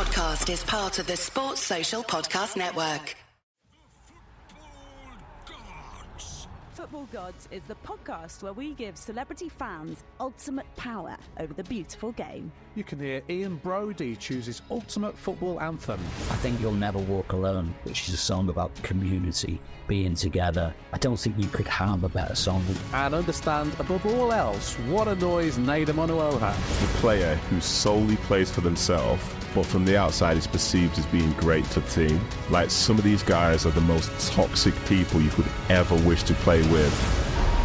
podcast is part of the Sports Social Podcast Network. Football Gods is the podcast where we give celebrity fans ultimate power over the beautiful game. You can hear Ian Brodie choose his ultimate football anthem. I think You'll Never Walk Alone, which is a song about community, being together. I don't think you could have a better song. And understand, above all else, what annoys Nader Manuel has. The player who solely plays for themselves, but from the outside is perceived as being great for the team. Like, some of these guys are the most toxic people you could ever wish to play with.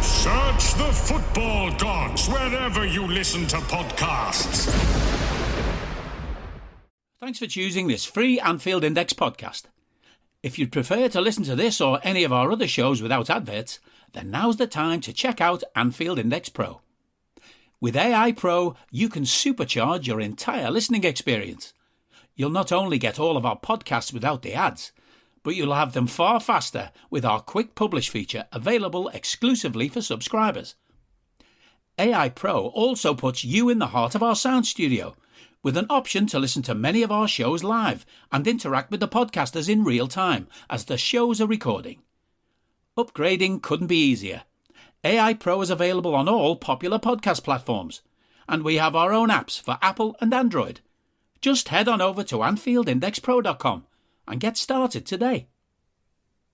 Search the Football Gods wherever you listen to podcasts. Thanks for choosing this free Anfield Index podcast. If you'd prefer to listen to this or any of our other shows without adverts, then now's the time to check out Anfield Index Pro. With AI Pro, you can supercharge your entire listening experience. You'll not only get all of our podcasts without the ads, but you'll have them far faster with our Quick Publish feature available exclusively for subscribers. AI Pro also puts you in the heart of our sound studio, with an option to listen to many of our shows live and interact with the podcasters in real time as the shows are recording. Upgrading couldn't be easier. AI Pro is available on all popular podcast platforms, and we have our own apps for Apple and Android. Just head on over to AnfieldIndexPro.com and get started today.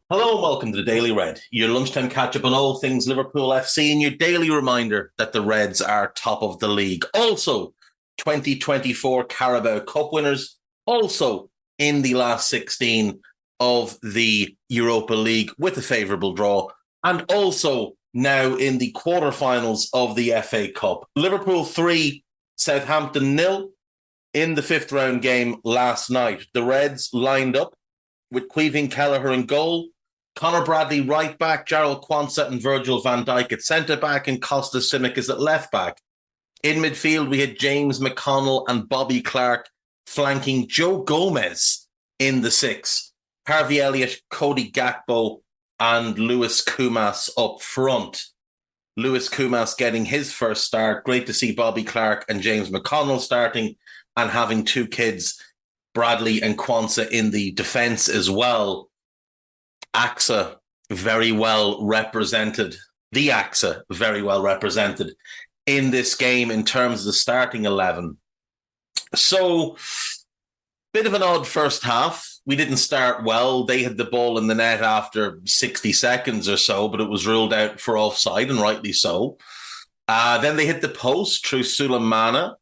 Hello and welcome to the Daily Red, your lunchtime catch-up on all things Liverpool FC and your daily reminder that the Reds are top of the league. Also, 2024 Carabao Cup winners, also in the last 16 of the Europa League with a favourable draw, and also now in the quarterfinals of the FA Cup. Liverpool 3, Southampton 0 in the fifth round game last night. The Reds lined up with Caoimhín Kelleher in goal, Conor Bradley right back, Jarrell Quansah and Virgil van Dijk at centre back, and Costas Tsimikas at left back. In midfield, we had James McConnell and Bobby Clark flanking Joe Gomez in the six. Harvey Elliott, Cody Gakpo, and Lewis Koumas up front. Lewis Koumas getting his first start. Great to see Bobby Clark and James McConnell starting and having two kids, Bradley and Quansah, in the defence as well. AXA very well represented. The AXA very well represented in this game in terms of the starting 11. So, bit of an odd first half. We didn't start well. They had the ball in the net after 60 seconds or so, but it was ruled out for offside, and rightly so. Then they hit the post through Sulemana,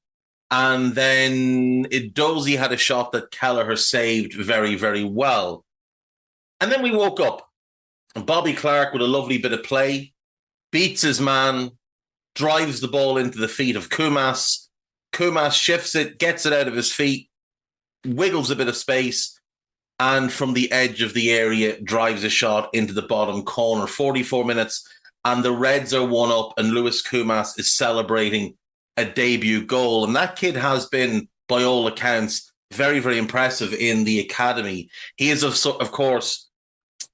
and then Edozie had a shot that Kelleher saved very, very well. And then we woke up, and Bobby Clark with a lovely bit of play, beats his man, drives the ball into the feet of Koumas. Koumas shifts it, gets it out of his feet, wiggles a bit of space, and from the edge of the area drives a shot into the bottom corner. 44 minutes, and the Reds are 1-up, and Lewis Koumas is celebrating a debut goal. And that kid has been, by all accounts, very, very impressive in the academy. He is, of course,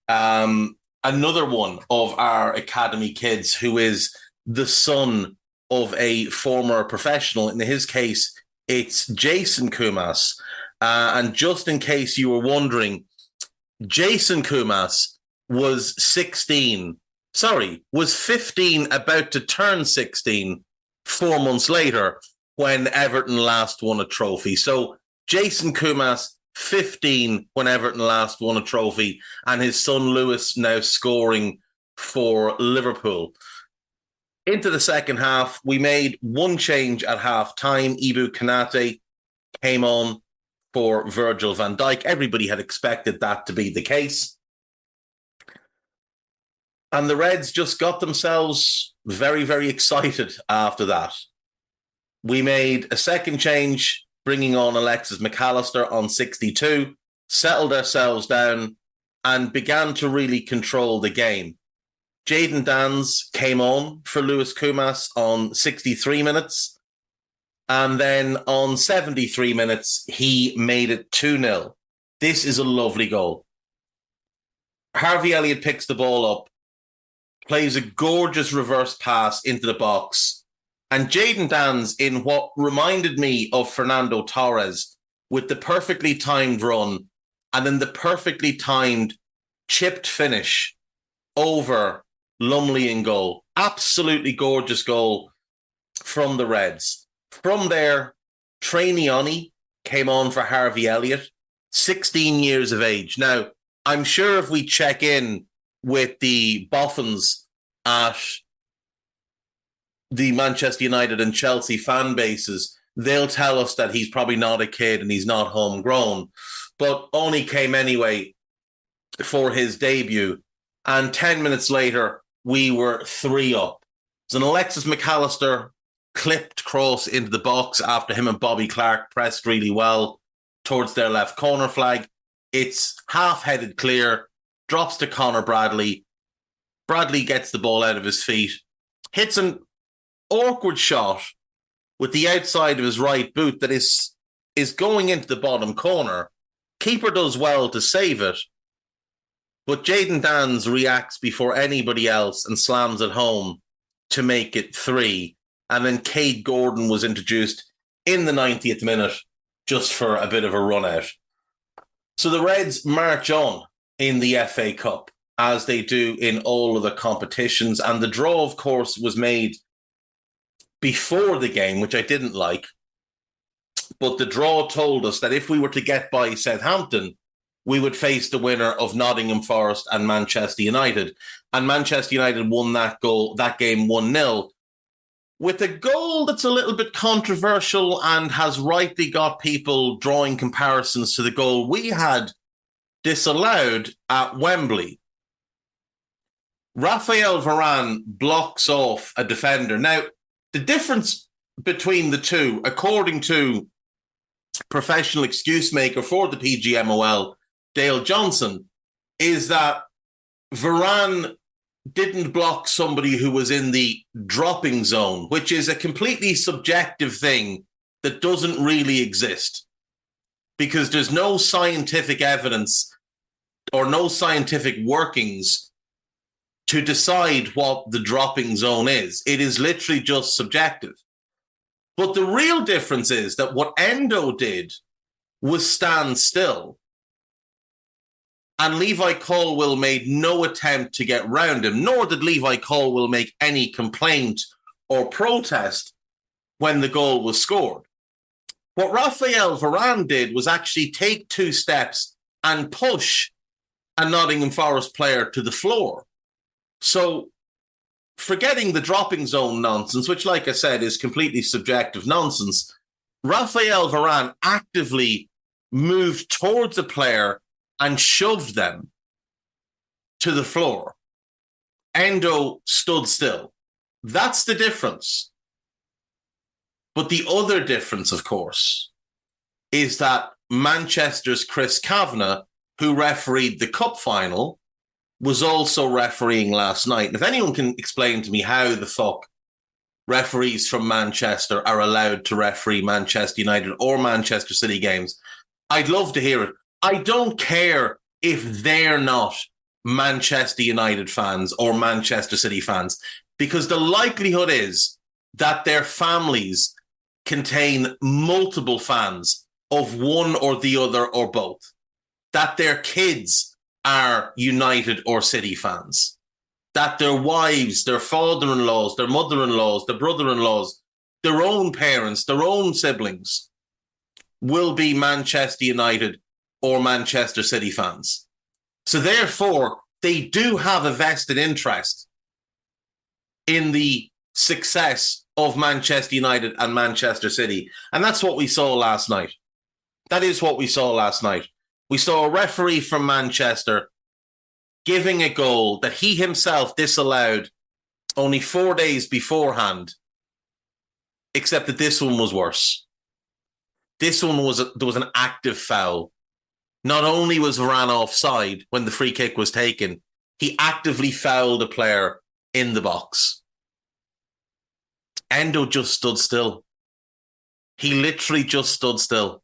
another one of our academy kids who is the son of a former professional. In his case, it's Jason Koumas. And just in case you were wondering, Jason Koumas was 15, about to turn 16 4 months later when Everton last won a trophy. So Jason Koumas, 15 when Everton last won a trophy, and his son Lewis now scoring for Liverpool. Into the second half, we made one change at half-time. Ibou Konate came on for Virgil van Dijk. Everybody had expected that to be the case. And the Reds just got themselves very, very excited after that. We made a second change, bringing on Alexis McAllister on 62, settled ourselves down, and began to really control the game. Jayden Danns came on for Lewis Koumas on 63 minutes. And then on 73 minutes, he made it 2-0. This is a lovely goal. Harvey Elliott picks the ball up, plays a gorgeous reverse pass into the box. And Jayden Danns, in what reminded me of Fernando Torres, with the perfectly timed run and then the perfectly timed chipped finish over Lumley in goal. Absolutely gorgeous goal from the Reds. From there, Trainiani came on for Harvey Elliott, 16 years of age. Now, I'm sure if we check in with the Boffins at the Manchester United and Chelsea fan bases, they'll tell us that he's probably not a kid and he's not homegrown, but only came anyway for his debut. And 10 minutes later, we were 3 up. It was an Alexis McAllister clipped cross into the box after him and Bobby Clark pressed really well towards their left corner flag. It's half-headed clear, drops to Conor Bradley. Bradley gets the ball out of his feet, hits an awkward shot with the outside of his right boot that is going into the bottom corner. Keeper does well to save it, but Jayden Danns reacts before anybody else and slams it home to make it 3. And then Cade Gordon was introduced in the 90th minute just for a bit of a run out. So the Reds march on in the FA Cup, as they do in all of the competitions. And the draw, of course, was made before the game, which I didn't like. But the draw told us that if we were to get by Southampton, we would face the winner of Nottingham Forest and Manchester United. And Manchester United won that game 1-0. With a goal that's a little bit controversial and has rightly got people drawing comparisons to the goal we had disallowed at Wembley. Raphael Varane blocks off a defender. Now, the difference between the two, according to professional excuse maker for the PGMOL, Dale Johnson, is that Varane didn't block somebody who was in the dropping zone, which is a completely subjective thing that doesn't really exist because there's no scientific evidence or no scientific workings to decide what the dropping zone is. It is literally just subjective. But the real difference is that what Endo did was stand still. And Levi Colwill made no attempt to get round him, nor did Levi Colwill make any complaint or protest when the goal was scored. What Raphael Varane did was actually take 2 steps and push a Nottingham Forest player to the floor. So forgetting the dropping zone nonsense, which, like I said, is completely subjective nonsense, Raphael Varane actively moved towards a player and shoved them to the floor. Endo stood still. That's the difference. But the other difference, of course, is that Manchester's Chris Kavanagh, who refereed the cup final, was also refereeing last night. And if anyone can explain to me how the fuck referees from Manchester are allowed to referee Manchester United or Manchester City games, I'd love to hear it. I don't care if they're not Manchester United fans or Manchester City fans, because the likelihood is that their families contain multiple fans of one or the other or both, that their kids are United or City fans, that their wives, their father-in-laws, their mother-in-laws, their brother-in-laws, their own parents, their own siblings will be Manchester United or Manchester City fans. So therefore, they do have a vested interest in the success of Manchester United and Manchester City. And that's what we saw last night. That is what we saw last night. We saw a referee from Manchester giving a goal that he himself disallowed only 4 days beforehand, except that this one was worse. This one there was an active foul. Not only was Varane offside when the free kick was taken, he actively fouled a player in the box. Endo just stood still. He literally just stood still.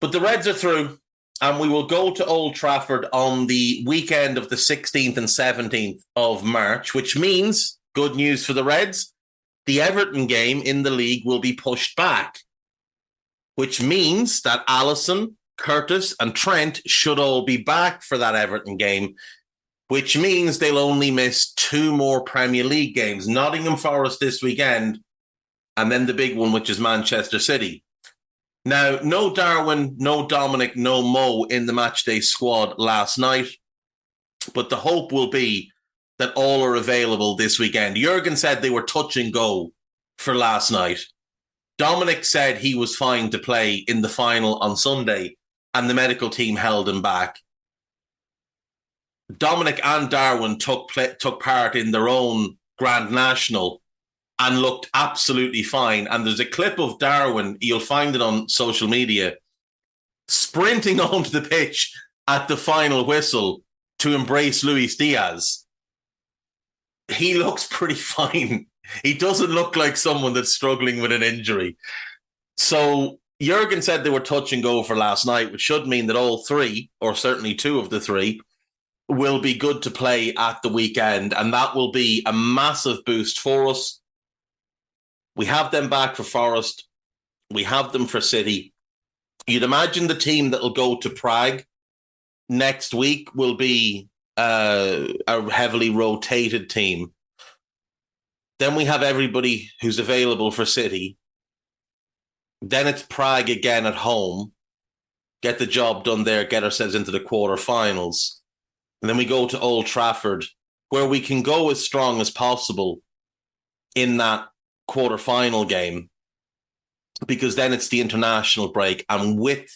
But the Reds are through, and we will go to Old Trafford on the weekend of the 16th and 17th of March, which means, good news for the Reds, the Everton game in the league will be pushed back which means that Allison, Curtis and Trent should all be back for that Everton game, which means they'll only miss 2 more Premier League games. Nottingham Forest this weekend, and then the big one, which is Manchester City. Now, no Darwin, no Dominic, no Mo in the matchday squad last night, but the hope will be that all are available this weekend. Jurgen said they were touch and go for last night. Dominic said he was fine to play in the final on Sunday, and the medical team held him back. Dominic and Darwin took part in their own Grand National and looked absolutely fine. And there's a clip of Darwin, you'll find it on social media, sprinting onto the pitch at the final whistle to embrace Luis Diaz. He looks pretty fine. He doesn't look like someone that's struggling with an injury. So Jurgen said they were touch and go for last night, which should mean that all 3, or certainly 2 of the 3, will be good to play at the weekend. And that will be a massive boost for us. We have them back for Forest. We have them for City. You'd imagine the team that will go to Prague next week will be a heavily rotated team. Then we have everybody who's available for City. Then it's Prague again at home. Get the job done there, get ourselves into the quarterfinals. And then we go to Old Trafford, where we can go as strong as possible in that quarterfinal game, because then it's the international break. And with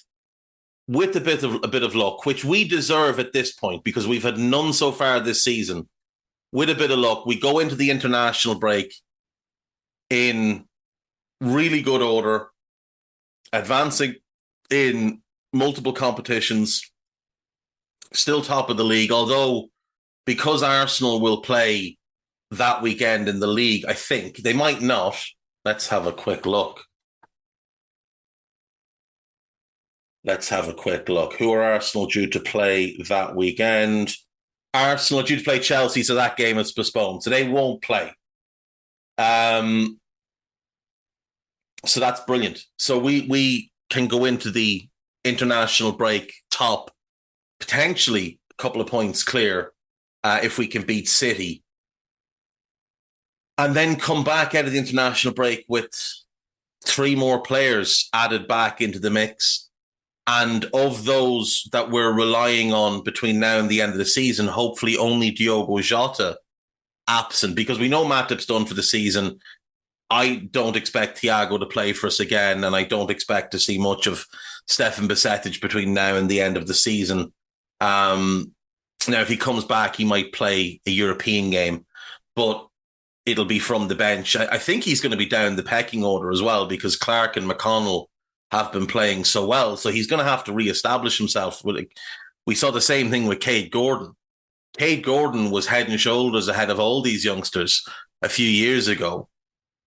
a bit of luck, which we deserve at this point, because we've had none so far this season, with a bit of luck, we go into the international break in really good order, advancing in multiple competitions, still top of the league, although because Arsenal will play that weekend in the league, I think they might not. Let's have a quick look. Who are Arsenal due to play that weekend? Arsenal are due to play Chelsea, so that game is postponed. So they won't play. So that's brilliant. So we can go into the international break top, potentially a couple of points clear if we can beat City. And then come back out of the international break with 3 more players added back into the mix. And of those that we're relying on between now and the end of the season, hopefully only Diogo Jota absent, because we know Matip's done for the season. I don't expect Thiago to play for us again, and I don't expect to see much of Stefan Bajcetic between now and the end of the season. Now, if he comes back, he might play a European game, but it'll be from the bench. I think he's going to be down the pecking order as well, because Clark and McConnell have been playing so well. So he's going to have to reestablish himself. We saw the same thing with Cade Gordon. Cade Gordon was head and shoulders ahead of all these youngsters a few years ago.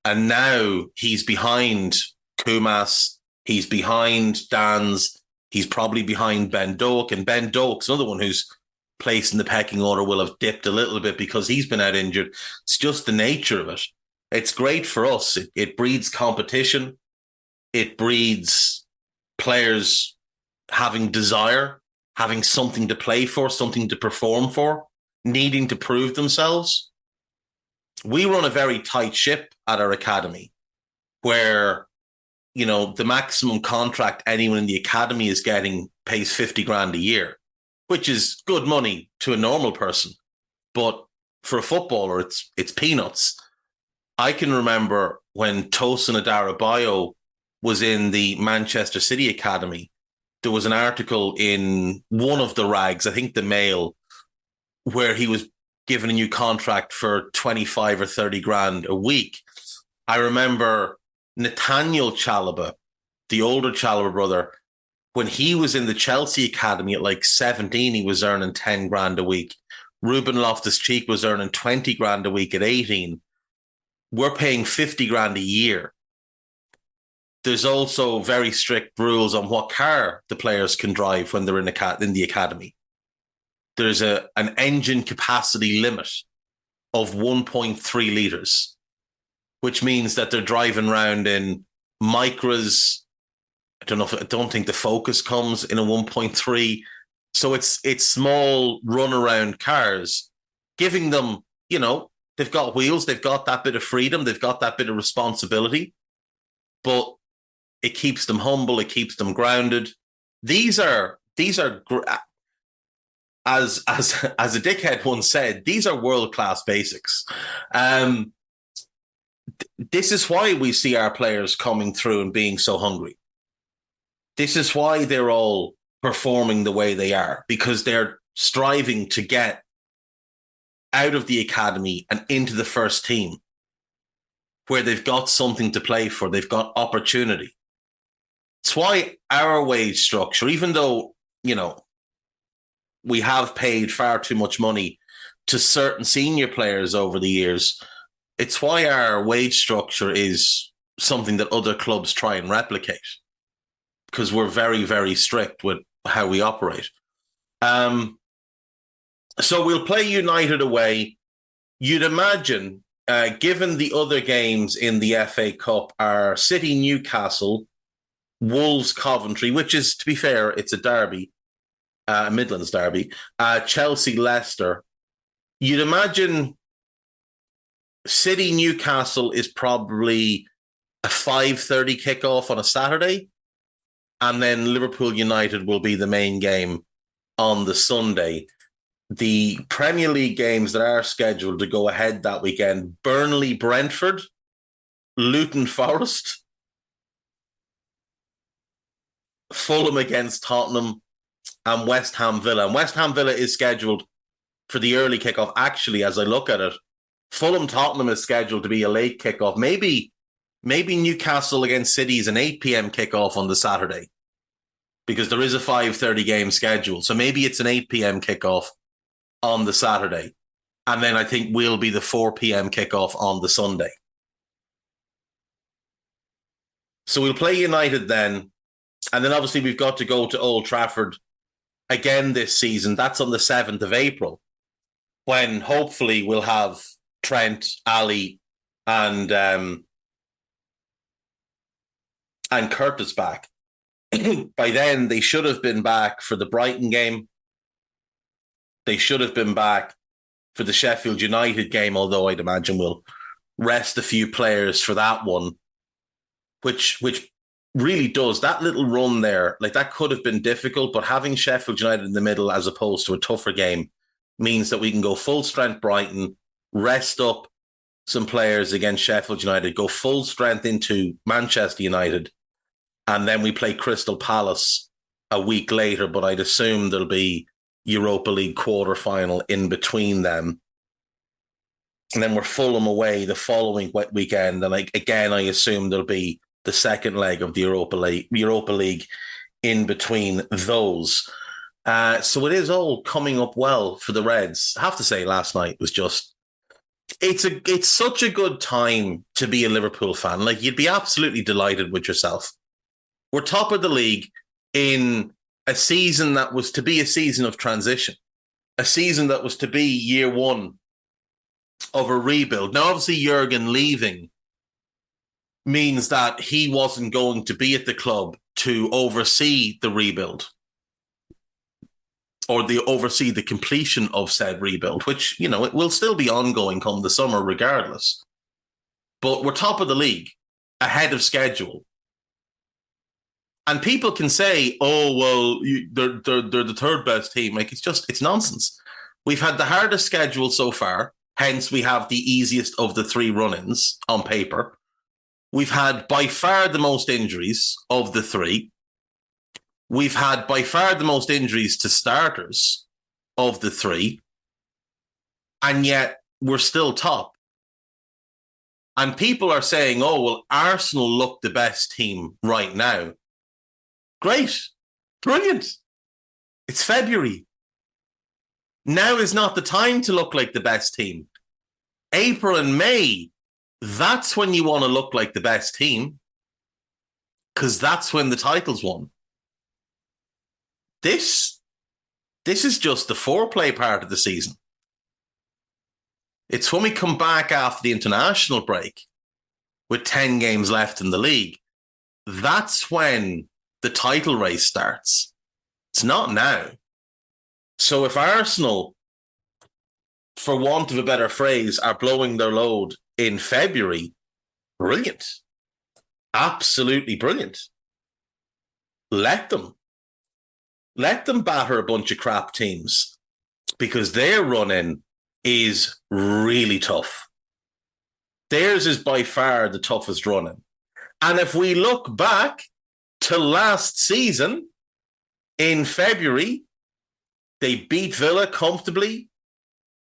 And now he's behind Kumas, he's behind Dans, he's probably behind Ben Doak. And Ben Doak's another one who's place in the pecking order will have dipped a little bit because he's been out injured. It's just the nature of it. It's great for us. It breeds competition. It breeds players having desire, having something to play for, something to perform for, needing to prove themselves. We run a very tight ship at our academy where, you know, the maximum contract anyone in the academy is getting pays 50 grand a year, which is good money to a normal person. But for a footballer, it's peanuts. I can remember when Tosin Adarabioyo was in the Manchester City Academy, there was an article in one of the rags, I think the Mail, where he was given a new contract for 25 or 30 grand a week. I remember Nathaniel Chalobah, the older Chalobah brother, when he was in the Chelsea Academy at like 17, he was earning 10 grand a week. Ruben Loftus-Cheek was earning 20 grand a week at 18. We're paying 50 grand a year. There's also very strict rules on what car the players can drive when they're in the academy. There's an engine capacity limit of 1.3 litres, which means that they're driving around in Micras, I don't think the Focus comes in a 1.3. So it's small runaround cars, giving them, they've got wheels, they've got that bit of freedom, they've got that bit of responsibility, but it keeps them humble, it keeps them grounded. These are as a dickhead once said, these are world-class basics. This is why we see our players coming through and being so hungry. This is why they're all performing the way they are, because they're striving to get out of the academy and into the first team, where they've got something to play for, they've got opportunity. It's why our wage structure, even though, we have paid far too much money to certain senior players over the years, it's why our wage structure is something that other clubs try and replicate, because we're very, very strict with how we operate. So we'll play United away. You'd imagine, given the other games in the FA Cup are City, Newcastle, Wolves, Coventry, which is, to be fair, it's a derby, Midlands derby, Chelsea, Leicester. You'd imagine City, Newcastle is probably a 5:30 kickoff on a Saturday, and then Liverpool United will be the main game on the Sunday. The Premier League games that are scheduled to go ahead that weekend: Burnley, Brentford, Luton Forest, Fulham against Tottenham, and West Ham Villa. And West Ham Villa is scheduled for the early kickoff. Actually, as I look at it, Fulham Tottenham is scheduled to be a late kickoff. Maybe Newcastle against City is an 8 p.m. kickoff on the Saturday, because there is a 5:30 game schedule. So maybe it's an 8 p.m. kickoff on the Saturday. And then I think we'll be the 4 p.m. kickoff on the Sunday. So we'll play United then. And then obviously we've got to go to Old Trafford again this season. That's on the 7th of April, when hopefully we'll have Trent, Ali, and Curtis back. By then, they should have been back for the Brighton game. They should have been back for the Sheffield United game, although I'd imagine we'll rest a few players for that one, which really does, that little run there, like that could have been difficult, but having Sheffield United in the middle as opposed to a tougher game means that we can go full strength Brighton, rest up some players against Sheffield United, go full strength into Manchester United, and then we play Crystal Palace a week later, but I'd assume there'll be Europa League quarter-final in between them. And then we're Fulham away the following weekend, and I assume there'll be the second leg of the Europa League in between those. So it is all coming up well for the Reds. I have to say, last night was just, it's such a good time to be a Liverpool fan. Like, you'd be absolutely delighted with yourself. We're top of the league in a season that was to be a season of transition, a season that was to be year one of a rebuild. Now, obviously, Jurgen leaving means that he wasn't going to be at the club to oversee the rebuild or oversee the completion of said rebuild, which, it will still be ongoing come the summer regardless. But we're top of the league, ahead of schedule. And people can say, oh, well, they're the third best team. Like, it's nonsense. We've had the hardest schedule so far, hence we have the easiest of the three run-ins on paper. We've had by far the most injuries of the three. We've had by far the most injuries to starters of the three. And yet we're still top. And people are saying, oh, well, Arsenal look the best team right now. Great. Brilliant. It's February. Now is not the time to look like the best team. April and May, that's when you want to look like the best team, because that's when the title's won. This is just the foreplay part of the season. It's when we come back after the international break with 10 games left in the league. That's when the title race starts. It's not now. So if Arsenal, for want of a better phrase, are blowing their load in February, brilliant. Absolutely brilliant. Let them. Let them batter a bunch of crap teams because their run-in is really tough. Theirs is by far the toughest run-in. And if we look back to last season, in February, they beat Villa comfortably.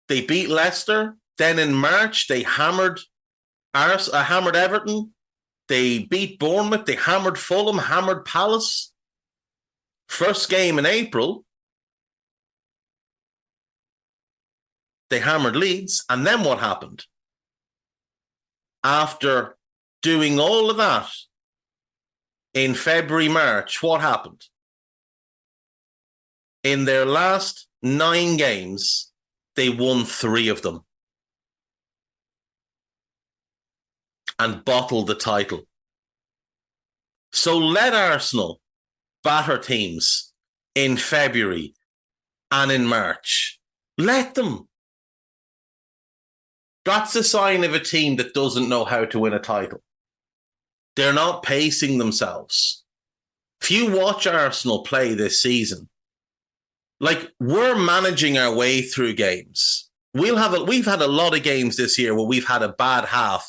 They beat Leicester. Then in March, they hammered Everton. They beat Bournemouth. They hammered Fulham, hammered Palace. First game in April, they hammered Leeds. And then what happened? After doing all of that in February, March, what happened? In their last 9 games, they won 3 of them and bottled the title. So let Arsenal batter teams in February and in March. Let them. That's a sign of a team that doesn't know how to win a title. They're not pacing themselves. If you watch Arsenal play this season, like, we're managing our way through games. We've had a lot of games this year where we've had a bad half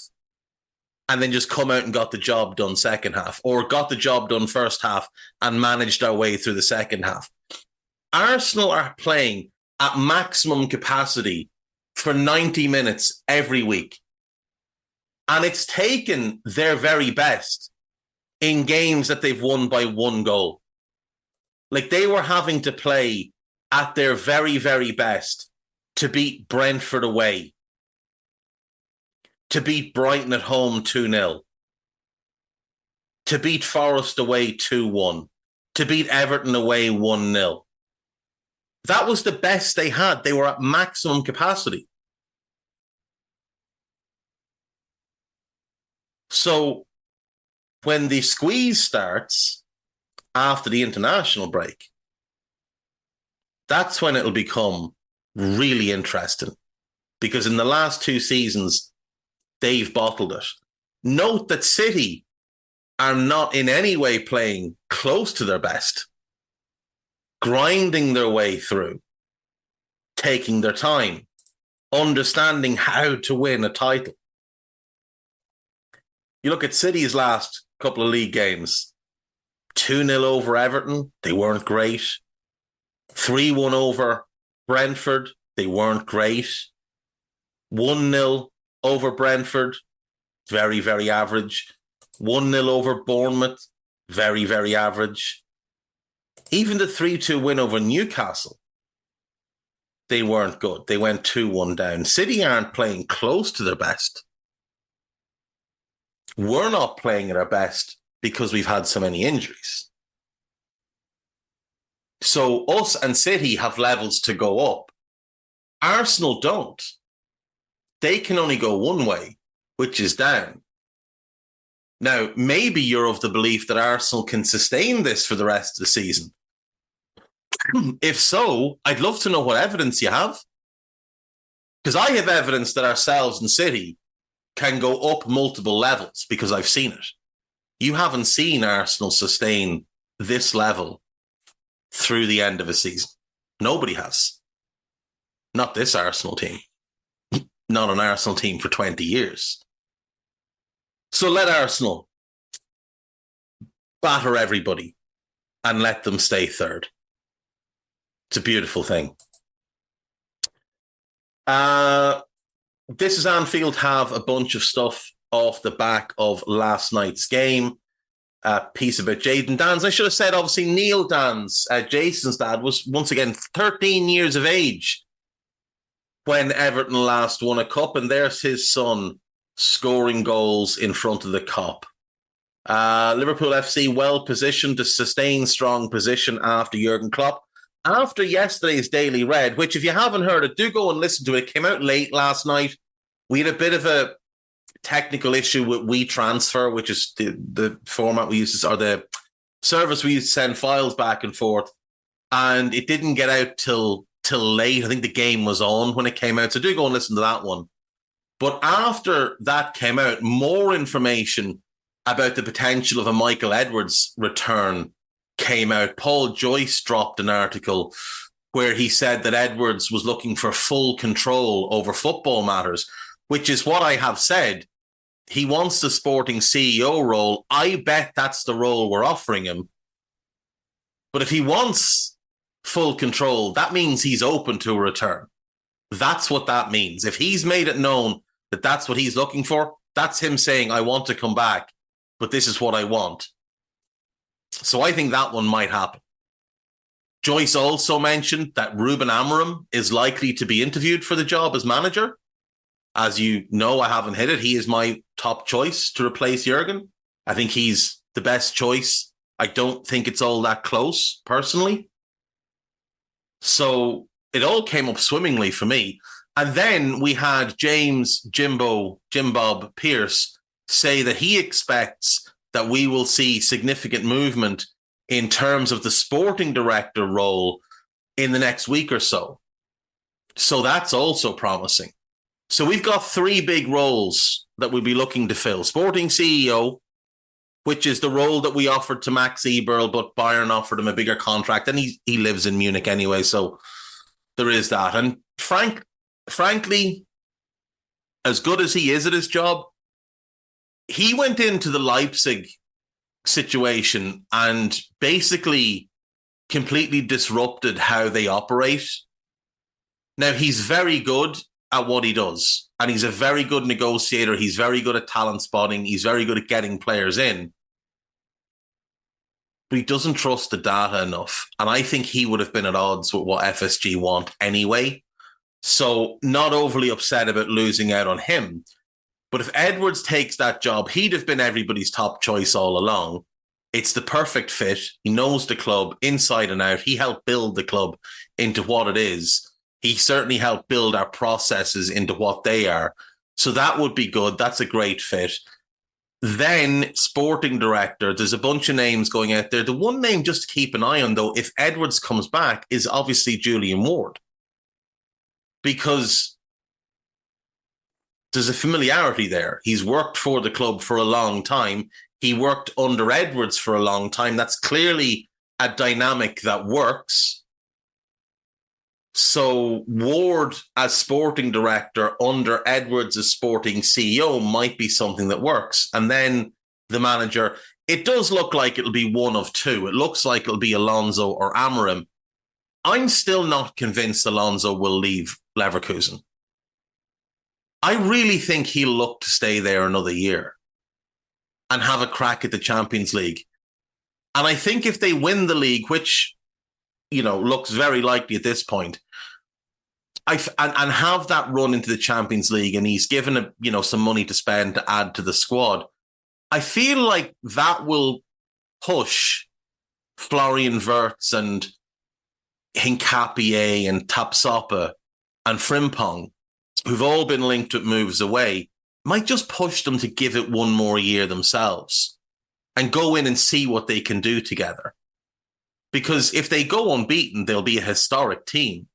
and then just come out and got the job done second half, or got the job done first half and managed our way through the second half. Arsenal are playing at maximum capacity for 90 minutes every week. And it's taken their very best in games that they've won by 1 goal. Like, they were having to play at their very, very best to beat Brentford away, to beat Brighton at home 2-0, to beat Forest away 2-1, to beat Everton away 1-0. That was the best they had. They were at maximum capacity. So when the squeeze starts after the international break, that's when it'll become really interesting. Because in the last 2 seasons, they've bottled it. Note that City are not in any way playing close to their best, grinding their way through, taking their time, understanding how to win a title. You look at City's last couple of league games, 2-0 over Everton, they weren't great. 3-1 over Brentford, they weren't great. 1-0 over Brentford, very, very average. 1-0 over Bournemouth, very, very average. Even the 3-2 win over Newcastle, they weren't good. They went 2-1 down. City aren't playing close to their best. We're not playing at our best because we've had so many injuries. So us and City have levels to go up. Arsenal don't. They can only go one way, which is down. Now, maybe you're of the belief that Arsenal can sustain this for the rest of the season. If so, I'd love to know what evidence you have. Because I have evidence that ourselves and City can go up multiple levels because I've seen it. You haven't seen Arsenal sustain this level through the end of a season. Nobody has. Not this Arsenal team. Not an Arsenal team for 20 years. So let Arsenal batter everybody and let them stay third. It's a beautiful thing. This is Anfield have a bunch of stuff off the back of last night's game. A piece about Jayden Dans. I should have said, obviously, Neil Dans, Jason's dad, was once again 13 years of age when Everton last won a cup, and there's his son scoring goals in front of the Kop. Liverpool FC well positioned to sustain strong position after Jurgen Klopp. After yesterday's Daily Red, which if you haven't heard it, do go and listen to it. It came out late last night. We had a bit of a technical issue with WeTransfer, which is the format we use, or the service we used to send files back and forth, and it didn't get out till late. I think the game was on when it came out, so do go and listen to that one. But after that came out, more information about the potential of a Michael Edwards return came out. Paul Joyce dropped an article where he said that Edwards was looking for full control over football matters, which is what I have said. He wants the Sporting CEO role. I bet that's the role we're offering him. But if he wants full control, that means he's open to a return. That's what that means. If he's made it known that that's what he's looking for, that's him saying, I want to come back, but this is what I want. So I think that one might happen. Joyce also mentioned that Ruben Amorim is likely to be interviewed for the job as manager. As you know, I haven't hit it. He is my top choice to replace Jurgen. I think he's the best choice. I don't think it's all that close, personally. So it all came up swimmingly for me. And then we had Jim Bob Pierce say that he expects that we will see significant movement in terms of the sporting director role in the next week or so. So that's also promising. So we've got 3 big roles that we'll be looking to fill. Sporting CEO, which is the role that we offered to Max Eberl, but Bayern offered him a bigger contract, and he lives in Munich anyway, so there is that. And frankly, as good as he is at his job, he went into the Leipzig situation and basically completely disrupted how they operate. Now, he's very good at what he does, and he's a very good negotiator. He's very good at talent spotting. He's very good at getting players in. But he doesn't trust the data enough. And I think he would have been at odds with what FSG want anyway. So not overly upset about losing out on him. But if Edwards takes that job, he'd have been everybody's top choice all along. It's the perfect fit. He knows the club inside and out. He helped build the club into what it is. He certainly helped build our processes into what they are. So that would be good. That's a great fit. Then sporting director, there's a bunch of names going out there. The one name just to keep an eye on, though, if Edwards comes back, is obviously Julian Ward. Because there's a familiarity there. He's worked for the club for a long time. He worked under Edwards for a long time. That's clearly a dynamic that works. So Ward as sporting director under Edwards as sporting CEO might be something that works. And then the manager, it does look like it'll be one of 2. It looks like it'll be Alonso or Amorim. I'm still not convinced Alonso will leave Leverkusen. I really think he'll look to stay there another year and have a crack at the Champions League. And I think if they win the league, which, looks very likely at this point, and have that run into the Champions League, and he's given some money to spend to add to the squad, I feel like that will push Florian Wirtz and Hincapié and Tapsoba and Frimpong, who've all been linked with moves away, might just push them to give it one more year themselves and go in and see what they can do together. Because if they go unbeaten, they'll be a historic team.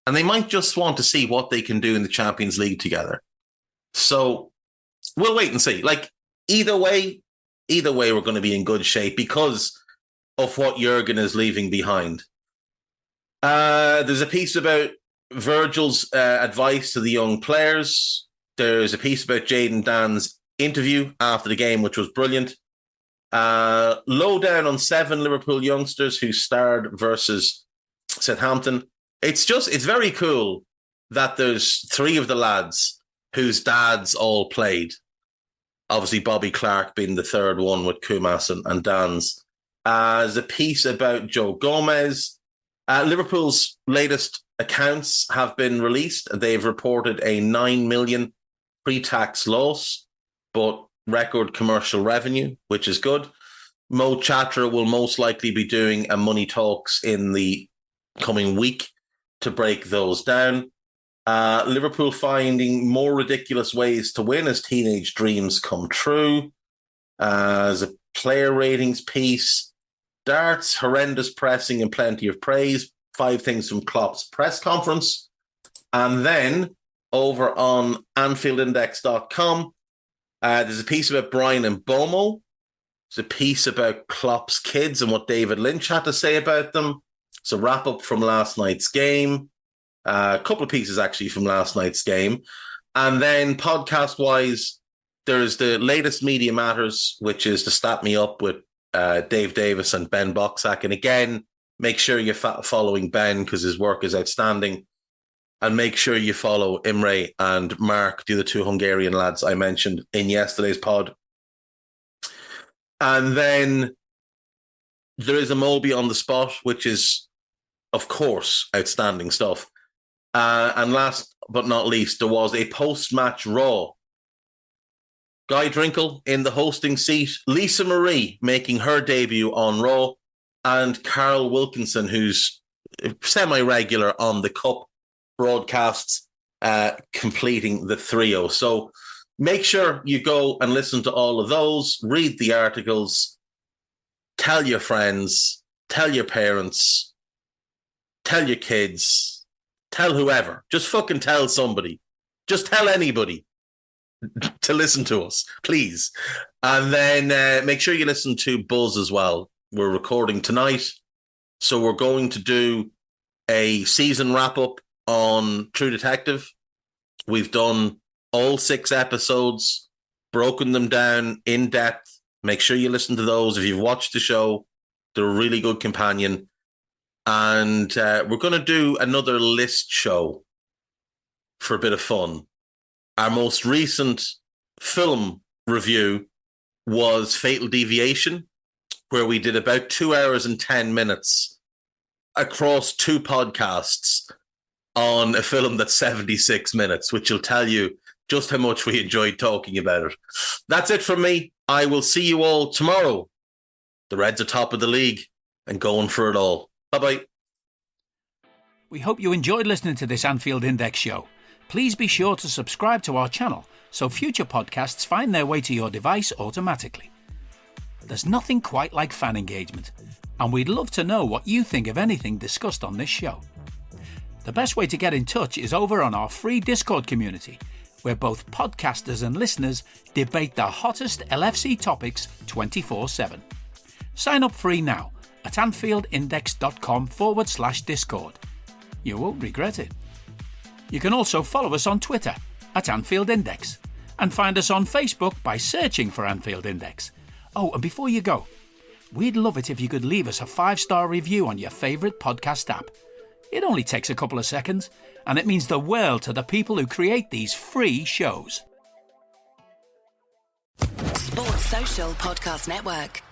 And they might just want to see what they can do in the Champions League together. So we'll wait and see. Either way, we're going to be in good shape because of what Jurgen is leaving behind. There's a piece about Virgil's advice to the young players. There's a piece about Jayden Dan's interview after the game, which was brilliant. Lowdown on 7 Liverpool youngsters who starred versus Southampton. It's very cool that there's 3 of the lads whose dads all played. Obviously, Bobby Clark being the third one with Kumas and Dan's. There's a piece about Joe Gomez. Liverpool's latest accounts have been released. They've reported a 9 million pre-tax loss, but record commercial revenue, which is good. Mo Chatra will most likely be doing a money talks in the coming week to break those down. Liverpool finding more ridiculous ways to win as teenage dreams come true. As a player ratings piece, darts, horrendous pressing and plenty of praise. 5 things from Klopp's press conference. And then over on AnfieldIndex.com, there's a piece about Brian and Bomo. There's a piece about Klopp's kids and what David Lynch had to say about them. It's a wrap-up from last night's game. A couple of pieces, actually, from last night's game. And then podcast-wise, there's the latest Media Matters, which is to Stat Me Up with Dave Davis and Ben Boxack. And again, make sure you're following Ben because his work is outstanding. And make sure you follow Imre and Mark, the other 2 Hungarian lads I mentioned in yesterday's pod. And then there is a Moby on the Spot, which is, of course, outstanding stuff. And last but not least, there was a post-match Raw. Guy Drinkle in the hosting seat, Lisa Marie making her debut on Raw, and Carl Wilkinson, who's semi-regular on the Cup broadcasts, completing the trio. So make sure you go and listen to all of those, read the articles, tell your friends, tell your parents, tell your kids, tell whoever. Just fucking tell somebody. Just tell anybody to listen to us, please. And then make sure you listen to Buzz as well. We're recording tonight, so we're going to do a season wrap-up on True Detective. We've done all 6 episodes, broken them down in depth. Make sure you listen to those. If you've watched the show, they're a really good companion. And we're going to do another list show for a bit of fun. Our most recent film review was Fatal Deviation, where we did about 2 hours and 10 minutes across 2 podcasts on a film that's 76 minutes, which will tell you just how much we enjoyed talking about it. That's it from me. I will see you all tomorrow. The Reds are top of the league and going for it all. Bye-bye. We hope you enjoyed listening to this Anfield Index show. Please be sure to subscribe to our channel so future podcasts find their way to your device automatically. There's nothing quite like fan engagement, and we'd love to know what you think of anything discussed on this show. The best way to get in touch is over on our free Discord community, where both podcasters and listeners debate the hottest LFC topics 24/7. Sign up free now at AnfieldIndex.com/Discord. You won't regret it. You can also follow us on Twitter at Anfield Index and find us on Facebook by searching for Anfield Index. Oh, and before you go, we'd love it if you could leave us a 5-star review on your favourite podcast app. It only takes a couple of seconds, and it means the world to the people who create these free shows. Sports Social Podcast Network.